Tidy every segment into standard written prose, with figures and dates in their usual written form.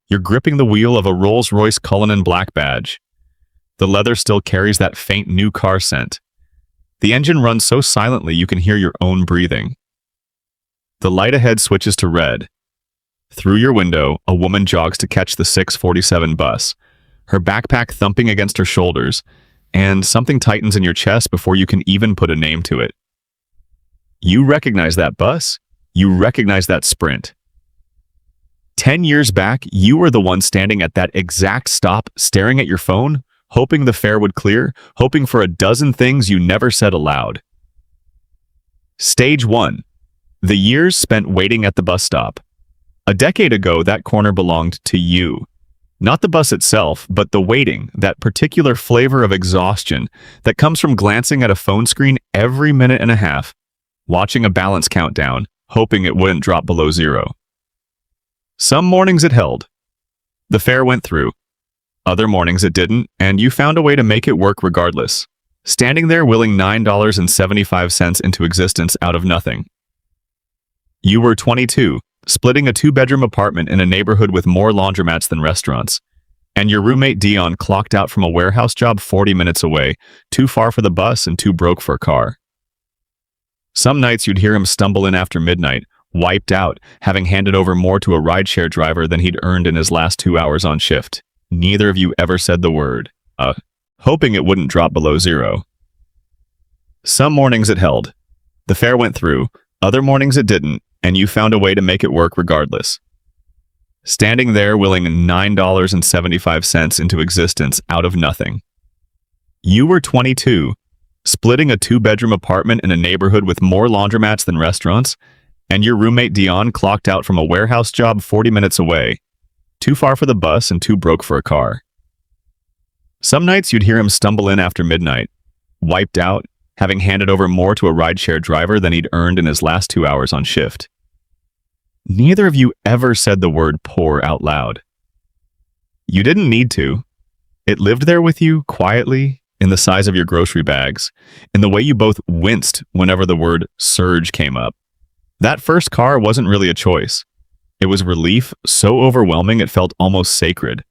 You're gripping the wheel of a Rolls-Royce Cullinan Black Badge. The leather still carries that faint new car scent. The engine runs so silently you can hear your own breathing. The light ahead switches to red. Through your window, a woman jogs to catch the 6:47 bus, her backpack thumping against her shoulders, and something tightens in your chest before you can even put a name to it. You recognize that bus. You recognize that sprint. 10 years back, you were the one standing at that exact stop, staring at your phone, hoping the fare would clear, hoping for a dozen things you never said aloud. Stage 1. The years spent waiting at the bus stop. A decade ago, that corner belonged to you. Not the bus itself, but the waiting, that particular flavor of exhaustion that comes from glancing at a phone screen every minute and a half, watching a balance countdown, hoping it wouldn't drop below zero. Some mornings it held. The fare went through. Other mornings it didn't, and you found a way to make it work regardless, standing there willing $9.75 into existence out of nothing. You were 22, splitting a 2-bedroom apartment in a neighborhood with more laundromats than restaurants, and your roommate Dion clocked out from a warehouse job 40 minutes away, too far for the bus and too broke for a car. Some nights you'd hear him stumble in after midnight, wiped out, having handed over more to a rideshare driver than he'd earned in his last 2 hours on shift. Neither of you ever said the word, hoping it wouldn't drop below zero. Some mornings it held. The fare went through. Other mornings it didn't, and you found a way to make it work regardless. Standing there willing $9.75 into existence out of nothing. You were 22, splitting a 2-bedroom apartment in a neighborhood with more laundromats than restaurants, and your roommate Dion clocked out from a warehouse job 40 minutes away, too far for the bus and too broke for a car. Some nights you'd hear him stumble in after midnight, wiped out, having handed over more to a rideshare driver than he'd earned in his last 2 hours on shift. Neither of you ever said the word poor out loud. You didn't need to. It lived there with you quietly, in the size of your grocery bags, in the way you both winced whenever the word surge came up. That first car wasn't really a choice. It was relief so overwhelming it felt almost sacred.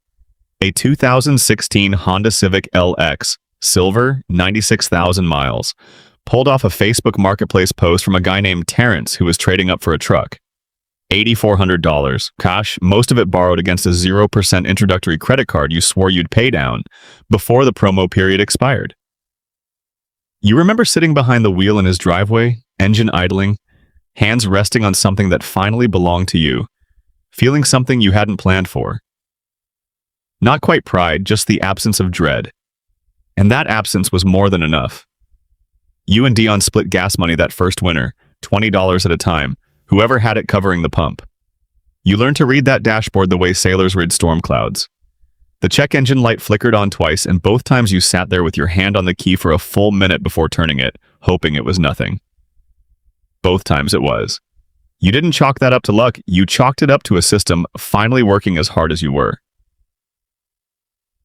A 2016 Honda Civic LX, silver, 96,000 miles, pulled off a Facebook Marketplace post from a guy named Terrence who was trading up for a truck. $8,400, cash, most of it borrowed against a 0% introductory credit card you swore you'd pay down before the promo period expired. You remember sitting behind the wheel in his driveway, engine idling, hands resting on something that finally belonged to you, feeling something you hadn't planned for. Not quite pride, just the absence of dread. And that absence was more than enough. You and Dion split gas money that first winter, $20 at a time, whoever had it covering the pump. You learned to read that dashboard the way sailors read storm clouds. The check engine light flickered on twice, and both times you sat there with your hand on the key for a full minute before turning it, hoping it was nothing. Both times it was. You didn't chalk that up to luck, you chalked it up to a system finally working as hard as you were.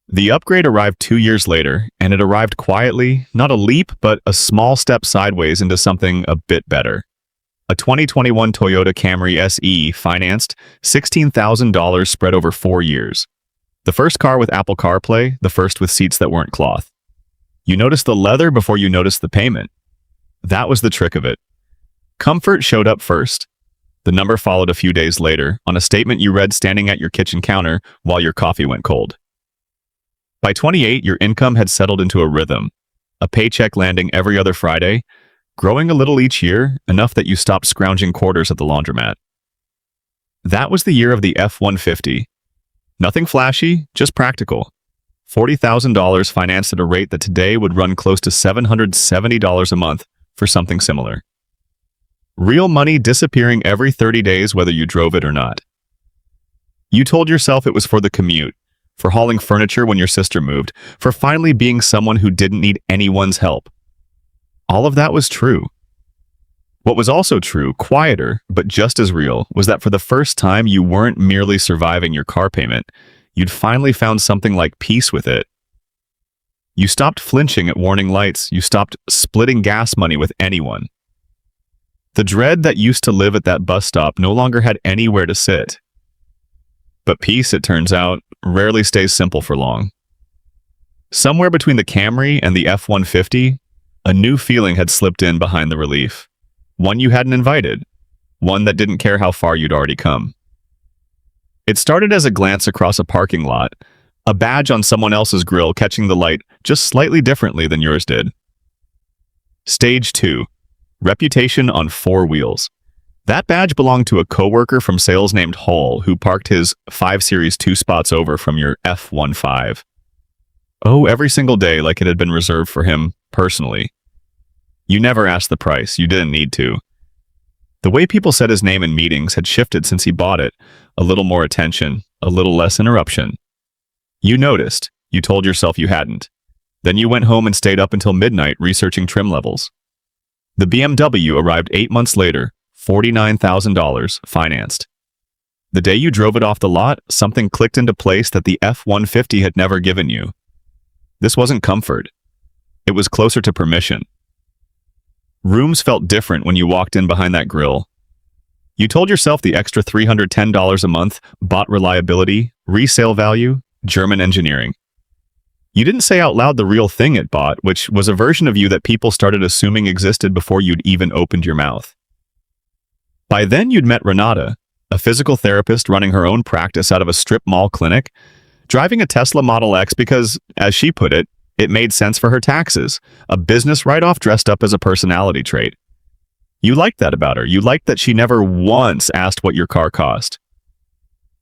The upgrade arrived 2 years later, and it arrived quietly, not a leap, but a small step sideways into something a bit better. A 2021 Toyota Camry SE financed, $16,000 spread over 4 years. The first car with Apple CarPlay, the first with seats that weren't cloth. You noticed the leather before you noticed the payment. That was the trick of it. Comfort showed up first. The number followed a few days later on a statement you read standing at your kitchen counter while your coffee went cold. By 28, your income had settled into a rhythm, a paycheck landing every other Friday, growing a little each year, enough that you stopped scrounging quarters at the laundromat. That was the year of the F-150. Nothing flashy, just practical. $40,000 financed at a rate that today would run close to $770 a month for something similar. Real money disappearing every 30 days whether you drove it or not. You told yourself it was for the commute, for hauling furniture when your sister moved, for finally being someone who didn't need anyone's help. All of that was true. What was also true, quieter, but just as real, was that for the first time you weren't merely surviving your car payment, you'd finally found something like peace with it. You stopped flinching at warning lights, you stopped splitting gas money with anyone. The dread that used to live at that bus stop no longer had anywhere to sit. But peace, it turns out, rarely stays simple for long. Somewhere between the Camry and the F-150, a new feeling had slipped in behind the relief. One you hadn't invited. One that didn't care how far you'd already come. It started as a glance across a parking lot, a badge on someone else's grill catching the light just slightly differently than yours did. Stage 2. Reputation on 4 wheels. That badge belonged to a coworker from sales named Hull, who parked his 5 Series 2 spots over from your F-15. Oh, every single day like it had been reserved for him, personally. You never asked the price, you didn't need to. The way people said his name in meetings had shifted since he bought it, a little more attention, a little less interruption. You noticed, you told yourself you hadn't. Then you went home and stayed up until midnight researching trim levels. The BMW arrived 8 months later, $49,000, financed. The day you drove it off the lot, something clicked into place that the F-150 had never given you. This wasn't comfort. It was closer to permission. Rooms felt different when you walked in behind that grill. You told yourself the extra $310 a month bought reliability, resale value, German engineering. You didn't say out loud the real thing it bought, which was a version of you that people started assuming existed before you'd even opened your mouth. By then, you'd met Renata, a physical therapist running her own practice out of a strip mall clinic, driving a Tesla Model X because, as she put it, it made sense for her taxes, a business write-off dressed up as a personality trait. You liked that about her. You liked that she never once asked what your car cost.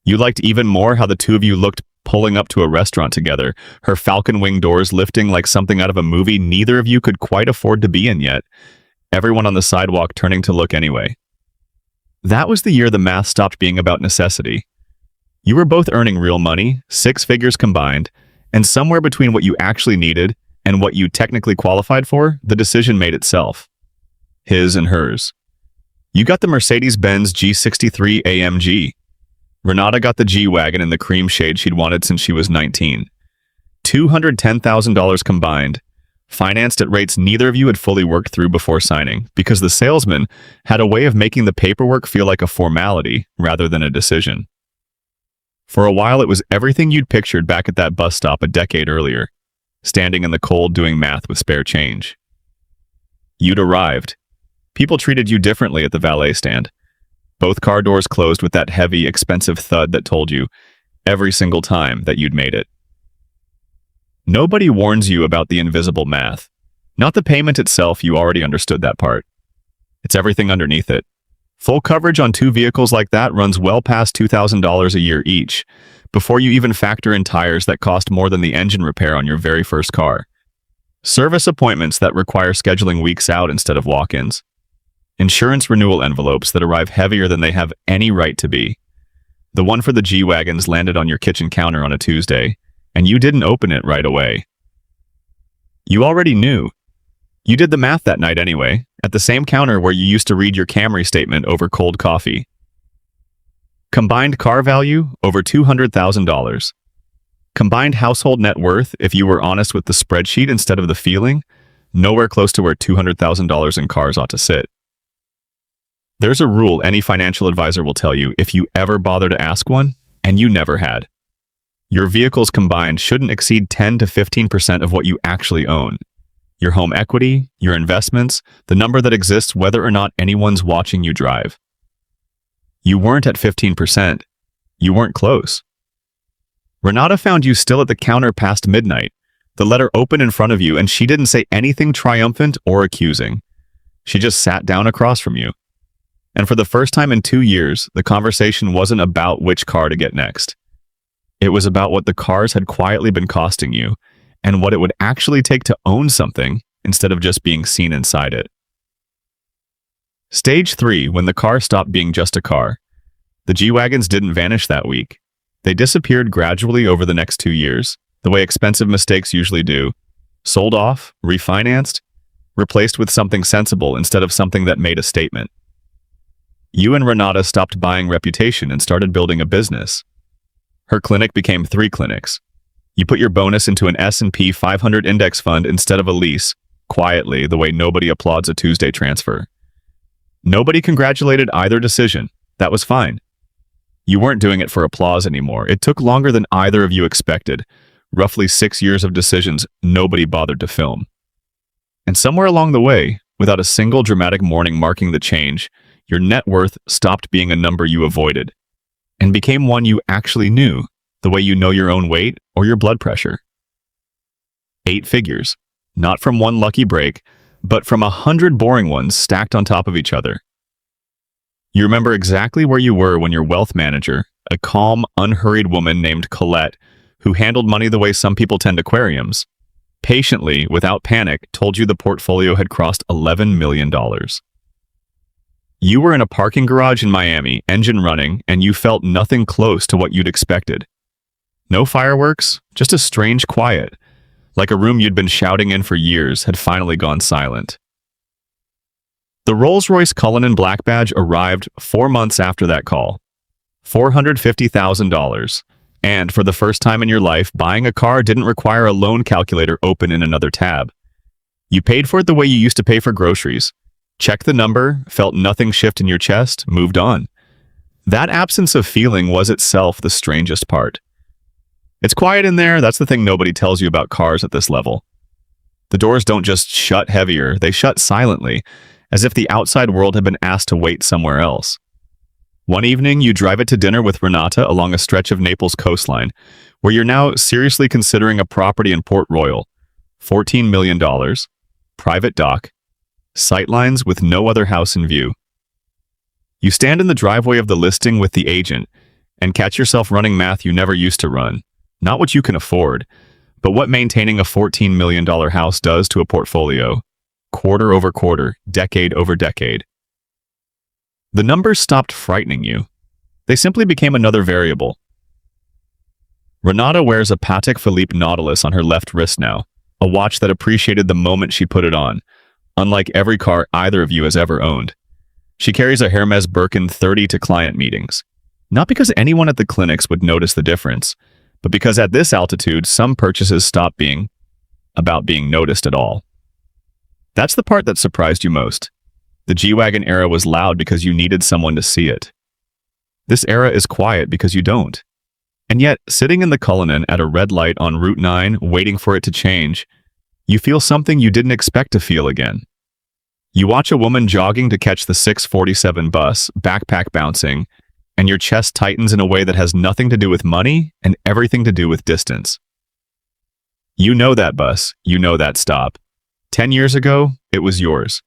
You liked even more how the two of you looked pulling up to a restaurant together, her falcon wing doors lifting like something out of a movie neither of you could quite afford to be in yet, everyone on the sidewalk turning to look anyway. That was the year the math stopped being about necessity. You were both earning real money, 6 figures combined, and somewhere between what you actually needed and what you technically qualified for, the decision made itself. His and hers. You got the Mercedes-Benz G63 AMG. Renata got the G-Wagon in the cream shade she'd wanted since she was 19. $210,000 combined, financed at rates neither of you had fully worked through before signing, because the salesman had a way of making the paperwork feel like a formality rather than a decision. For a while, it was everything you'd pictured back at that bus stop a decade earlier, standing in the cold doing math with spare change. You'd arrived. People treated you differently at the valet stand. Both car doors closed with that heavy, expensive thud that told you, every single time, that you'd made it. Nobody warns you about the invisible math. Not the payment itself, you already understood that part. It's everything underneath it. Full coverage on 2 vehicles like that runs well past $2,000 a year each, before you even factor in tires that cost more than the engine repair on your very first car. Service appointments that require scheduling weeks out instead of walk-ins. Insurance renewal envelopes that arrive heavier than they have any right to be. The one for the G-Wagons landed on your kitchen counter on a Tuesday, and you didn't open it right away. You already knew. You did the math that night anyway, at the same counter where you used to read your Camry statement over cold coffee. Combined car value, over $200,000. Combined household net worth, if you were honest with the spreadsheet instead of the feeling, nowhere close to where $200,000 in cars ought to sit. There's a rule any financial advisor will tell you if you ever bother to ask one, and you never had. Your vehicles combined shouldn't exceed 10 to 15% of what you actually own. Your home equity, your investments, the number that exists whether or not anyone's watching you drive. You weren't at 15%. You weren't close. Renata found you still at the counter past midnight, the letter open in front of you, and she didn't say anything triumphant or accusing. She just sat down across from you. And for the first time in 2 years, the conversation wasn't about which car to get next. It was about what the cars had quietly been costing you, and what it would actually take to own something instead of just being seen inside it. Stage 3, when the car stopped being just a car. The G-Wagons didn't vanish that week. They disappeared gradually over the next 2 years, the way expensive mistakes usually do. Sold off, refinanced, replaced with something sensible instead of something that made a statement. You and Renata stopped buying reputation and started building a business. Her clinic became 3 clinics. You put your bonus into an S&P 500 index fund instead of a lease, quietly, the way nobody applauds a Tuesday transfer. Nobody congratulated either decision. That was fine. You weren't doing it for applause anymore. It took longer than either of you expected. Roughly 6 years of decisions nobody bothered to film. And somewhere along the way, without a single dramatic morning marking the change, your net worth stopped being a number you avoided and became one you actually knew, the way you know your own weight or your blood pressure. 8 figures, not from one lucky break, but from 100 boring ones stacked on top of each other. You remember exactly where you were when your wealth manager, a calm, unhurried woman named Colette, who handled money the way some people tend aquariums, patiently, without panic, told you the portfolio had crossed $11 million. You were in a parking garage in Miami, engine running, and you felt nothing close to what you'd expected. No fireworks, just a strange quiet, like a room you'd been shouting in for years had finally gone silent. The Rolls-Royce Cullinan Black Badge arrived 4 months after that call. $450,000. And for the first time in your life, buying a car didn't require a loan calculator open in another tab. You paid for it the way you used to pay for groceries. Checked the number, felt nothing shift in your chest, moved on. That absence of feeling was itself the strangest part. It's quiet in there, that's the thing nobody tells you about cars at this level. The doors don't just shut heavier, they shut silently, as if the outside world had been asked to wait somewhere else. One evening, you drive it to dinner with Renata along a stretch of Naples coastline, where you're now seriously considering a property in Port Royal. $14 million, private dock, sightlines with no other house in view. You stand in the driveway of the listing with the agent and catch yourself running math you never used to run. Not what you can afford, but what maintaining a $14 million house does to a portfolio, quarter over quarter, decade over decade. The numbers stopped frightening you. They simply became another variable. Renata wears a Patek Philippe Nautilus on her left wrist now, a watch that appreciated the moment she put it on, unlike every car either of you has ever owned. She carries a Hermes Birkin 30 to client meetings, not because anyone at the clinics would notice the difference, but because at this altitude, some purchases stop being about being noticed at all. That's the part that surprised you most. The G-Wagon era was loud because you needed someone to see it. This era is quiet because you don't. And yet, sitting in the Cullinan at a red light on Route 9, waiting for it to change, you feel something you didn't expect to feel again. You watch a woman jogging to catch the 6:47 bus, backpack bouncing, and your chest tightens in a way that has nothing to do with money and everything to do with distance. You know that bus, you know that stop. 10 years ago, it was yours.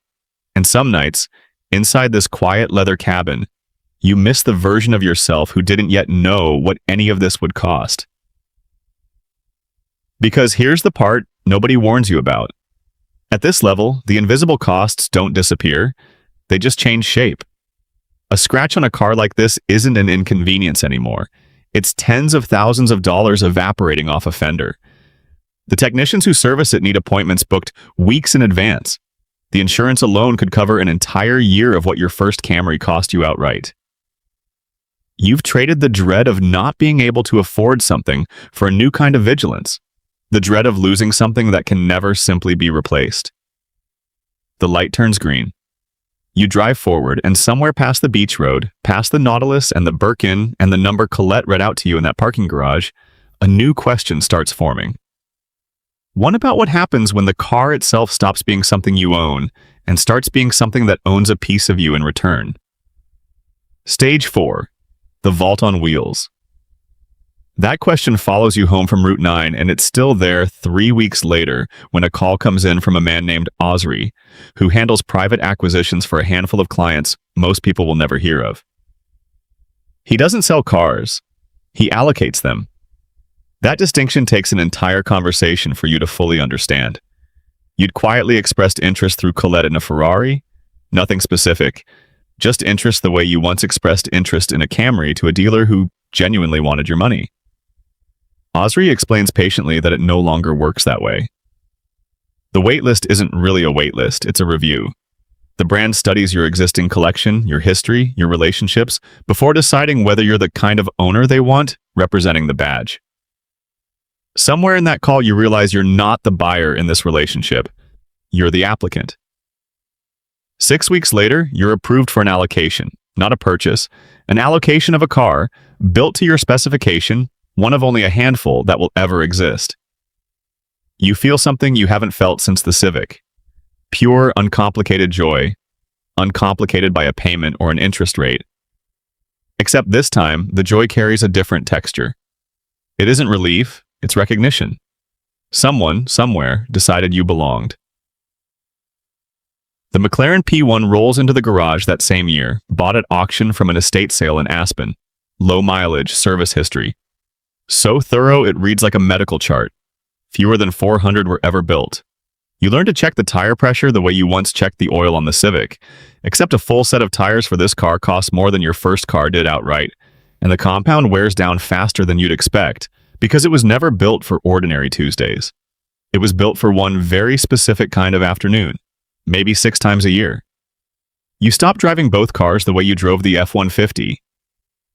And some nights, inside this quiet leather cabin, you miss the version of yourself who didn't yet know what any of this would cost. Because here's the part nobody warns you about. At this level, the invisible costs don't disappear, they just change shape. A scratch on a car like this isn't an inconvenience anymore. It's tens of thousands of dollars evaporating off a fender. The technicians who service it need appointments booked weeks in advance. The insurance alone could cover an entire year of what your first Camry cost you outright. You've traded the dread of not being able to afford something for a new kind of vigilance. The dread of losing something that can never simply be replaced. The light turns green. You drive forward, and somewhere past the beach road, past the Nautilus and the Birkin and the number Colette read out to you in that parking garage, a new question starts forming. One about what happens when the car itself stops being something you own and starts being something that owns a piece of you in return. Stage 4. The vault on wheels. That question follows you home from Route 9, and it's still there 3 weeks later when a call comes in from a man named Osri, who handles private acquisitions for a handful of clients most people will never hear of. He doesn't sell cars. He allocates them. That distinction takes an entire conversation for you to fully understand. You'd quietly expressed interest through Colette in a Ferrari? Nothing specific. Just interest the way you once expressed interest in a Camry to a dealer who genuinely wanted your money. Osri explains patiently that it no longer works that way. The waitlist isn't really a waitlist, it's a review. The brand studies your existing collection, your history, your relationships, before deciding whether you're the kind of owner they want, representing the badge. Somewhere in that call you realize you're not the buyer in this relationship. You're the applicant. 6 weeks later, you're approved for an allocation, not a purchase, an allocation of a car, built to your specification, one of only a handful that will ever exist. You feel something you haven't felt since the Civic. Pure, uncomplicated joy, uncomplicated by a payment or an interest rate. Except this time, the joy carries a different texture. It isn't relief, it's recognition. Someone, somewhere, decided you belonged. The McLaren P1 rolls into the garage that same year, bought at auction from an estate sale in Aspen. Low mileage, service history. So thorough it reads like a medical chart. Fewer than 400 were ever built. You learn to check the tire pressure the way you once checked the oil on the Civic, except a full set of tires for this car costs more than your first car did outright, and the compound wears down faster than you'd expect, because it was never built for ordinary Tuesdays. It was built for one very specific kind of afternoon, maybe 6 times a year. You stop driving both cars the way you drove the F-150.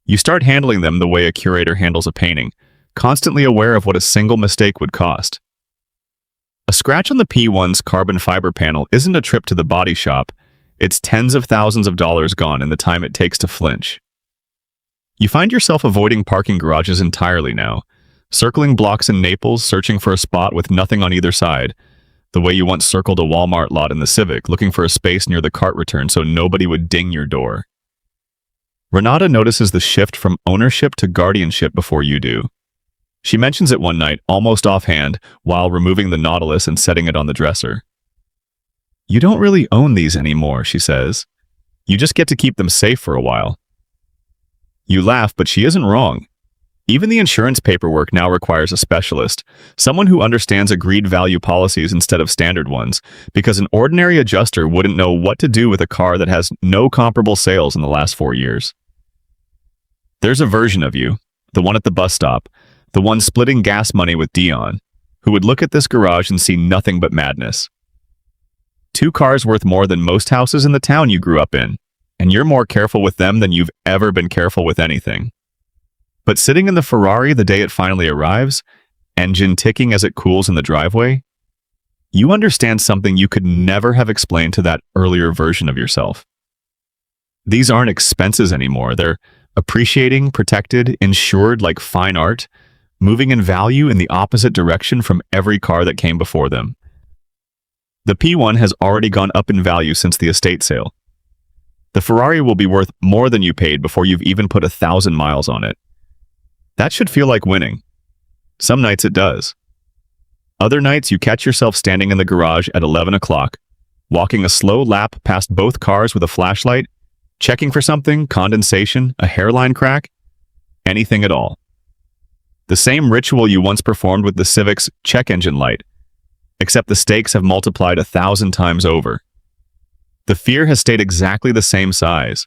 You start handling them the way a curator handles a painting, constantly aware of what a single mistake would cost. A scratch on the P1's carbon fiber panel isn't a trip to the body shop, it's tens of thousands of dollars gone in the time it takes to flinch. You find yourself avoiding parking garages entirely now, circling blocks in Naples, searching for a spot with nothing on either side, the way you once circled a Walmart lot in the Civic, looking for a space near the cart return so nobody would ding your door. Renata notices the shift from ownership to guardianship before you do. She mentions it one night, almost offhand, while removing the Nautilus and setting it on the dresser. "You don't really own these anymore," she says. "You just get to keep them safe for a while." You laugh, but she isn't wrong. Even the insurance paperwork now requires a specialist, someone who understands agreed value policies instead of standard ones, because an ordinary adjuster wouldn't know what to do with a car that has no comparable sales in the last 4 years. There's a version of you, the one at the bus stop, the one splitting gas money with Dion, who would look at this garage and see nothing but madness. 2 cars worth more than most houses in the town you grew up in, and you're more careful with them than you've ever been careful with anything. But sitting in the Ferrari the day it finally arrives, engine ticking as it cools in the driveway, you understand something you could never have explained to that earlier version of yourself. These aren't expenses anymore. They're appreciating, protected, insured like fine art, moving in value in the opposite direction from every car that came before them. The P1 has already gone up in value since the estate sale. The Ferrari will be worth more than you paid before you've even put 1,000 miles on it. That should feel like winning. Some nights it does. Other nights you catch yourself standing in the garage at 11 o'clock, walking a slow lap past both cars with a flashlight, checking for something, condensation, a hairline crack, anything at all. The same ritual you once performed with the Civic's check engine light, except the stakes have multiplied 1,000 times over. The fear has stayed exactly the same size.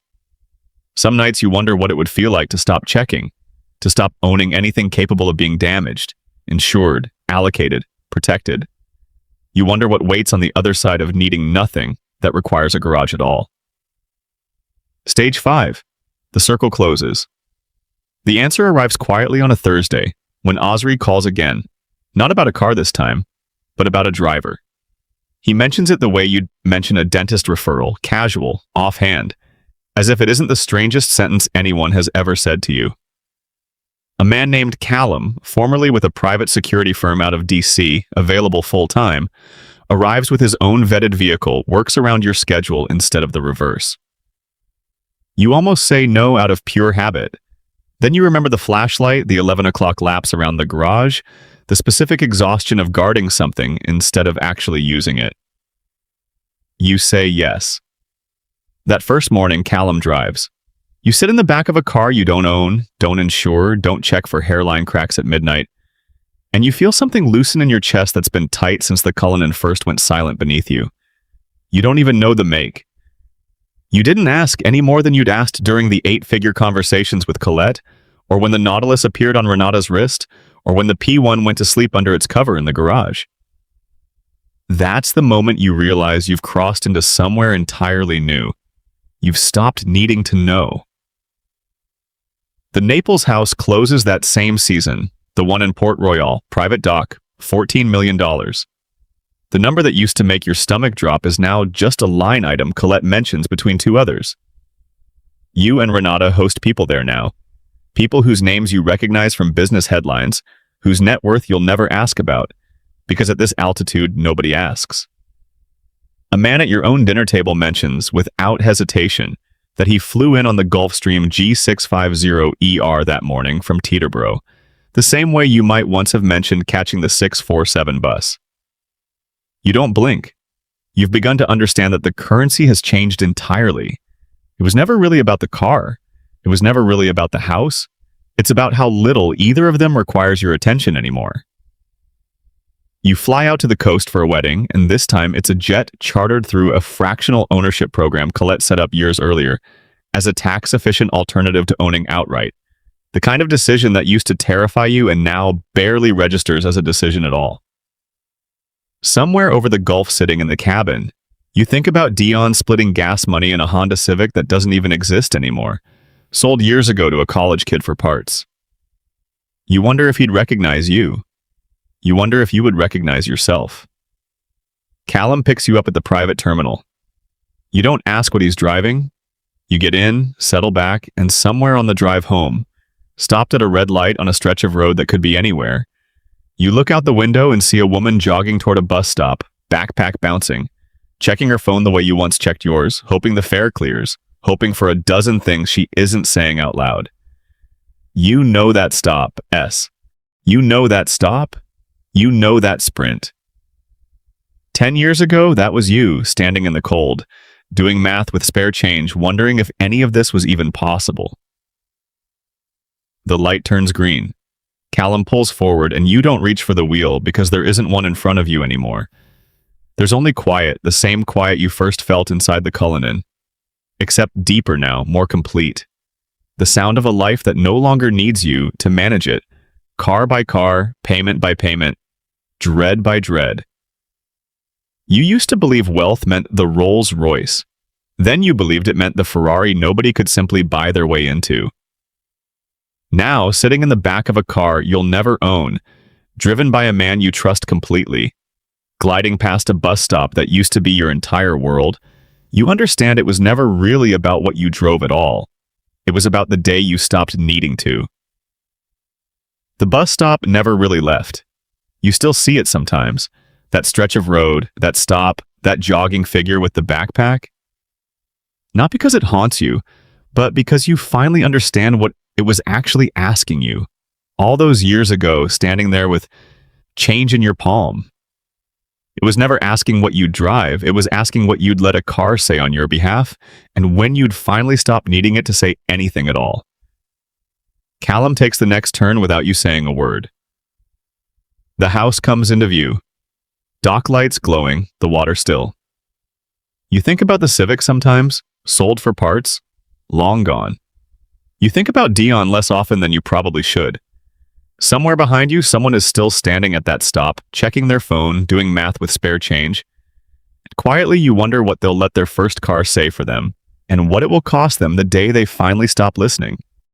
Some nights you wonder what it would feel like to stop checking, to stop owning anything capable of being damaged, insured, allocated, protected. You wonder what waits on the other side of needing nothing that requires a garage at all. Stage 5. The circle closes. The answer arrives quietly on a Thursday, when Osri calls again, not about a car this time, but about a driver. He mentions it the way you'd mention a dentist referral, casual, offhand, as if it isn't the strangest sentence anyone has ever said to you. A man named Callum, formerly with a private security firm out of DC, available full-time, arrives with his own vetted vehicle, works around your schedule instead of the reverse. You almost say no out of pure habit. Then you remember the flashlight, the 11 o'clock laps around the garage, the specific exhaustion of guarding something instead of actually using it. You say yes. That first morning, Callum drives. You sit in the back of a car you don't own, don't insure, don't check for hairline cracks at midnight, and you feel something loosen in your chest that's been tight since the Cullinan first went silent beneath you. You don't even know the make. You didn't ask any more than you'd asked during the 8-figure conversations with Colette, or when the Nautilus appeared on Renata's wrist, or when the P1 went to sleep under its cover in the garage. That's the moment you realize you've crossed into somewhere entirely new. You've stopped needing to know. The Naples house closes that same season, the one in Port Royal, private dock, $14 million. The number that used to make your stomach drop is now just a line item Colette mentions between 2 others. You and Renata host people there now. People whose names you recognize from business headlines, whose net worth you'll never ask about, because at this altitude, nobody asks. A man at your own dinner table mentions, without hesitation, that he flew in on the Gulfstream G650ER that morning from Teterboro, the same way you might once have mentioned catching the 647 bus. You don't blink. You've begun to understand that the currency has changed entirely. It was never really about the car. It was never really about the house. It's about how little either of them requires your attention anymore. You fly out to the coast for a wedding, and this time it's a jet chartered through a fractional ownership program Colette set up years earlier as a tax-efficient alternative to owning outright. The kind of decision that used to terrify you and now barely registers as a decision at all. Somewhere over the Gulf sitting in the cabin, you think about Dion splitting gas money in a Honda Civic that doesn't even exist anymore, sold years ago to a college kid for parts. You wonder if he'd recognize you. You wonder if you would recognize yourself. Callum picks you up at the private terminal. You don't ask what he's driving. You get in, settle back, and somewhere on the drive home, stopped at a red light on a stretch of road that could be anywhere, you look out the window and see a woman jogging toward a bus stop, backpack bouncing, checking her phone the way you once checked yours, hoping the fare clears, hoping for a dozen things she isn't saying out loud. You know that stop, S. You know that stop. You know that sprint. 10 years ago, that was you, standing in the cold, doing math with spare change, wondering if any of this was even possible. The light turns green. Callum pulls forward, and you don't reach for the wheel because there isn't one in front of you anymore. There's only quiet, the same quiet you first felt inside the Cullinan, except deeper now, more complete. The sound of a life that no longer needs you to manage it, car by car, payment by payment, dread by dread. You used to believe wealth meant the Rolls-Royce. Then you believed it meant the Ferrari nobody could simply buy their way into. Now, sitting in the back of a car you'll never own, driven by a man you trust completely, gliding past a bus stop that used to be your entire world, you understand it was never really about what you drove at all. It was about the day you stopped needing to. The bus stop never really left. You still see it sometimes. That stretch of road, that stop, that jogging figure with the backpack. Not because it haunts you, but because you finally understand what it was actually asking you. All those years ago, standing there with change in your palm. It was never asking what you'd drive. It was asking what you'd let a car say on your behalf, and when you'd finally stop needing it to say anything at all. Callum takes the next turn without you saying a word. The house comes into view. Dock lights glowing, the water still. You think about the Civic sometimes, sold for parts, long gone. You think about Dion less often than you probably should. Somewhere behind you, someone is still standing at that stop, checking their phone, doing math with spare change. Quietly, you wonder what they'll let their first car say for them, and what it will cost them the day they finally stop listening.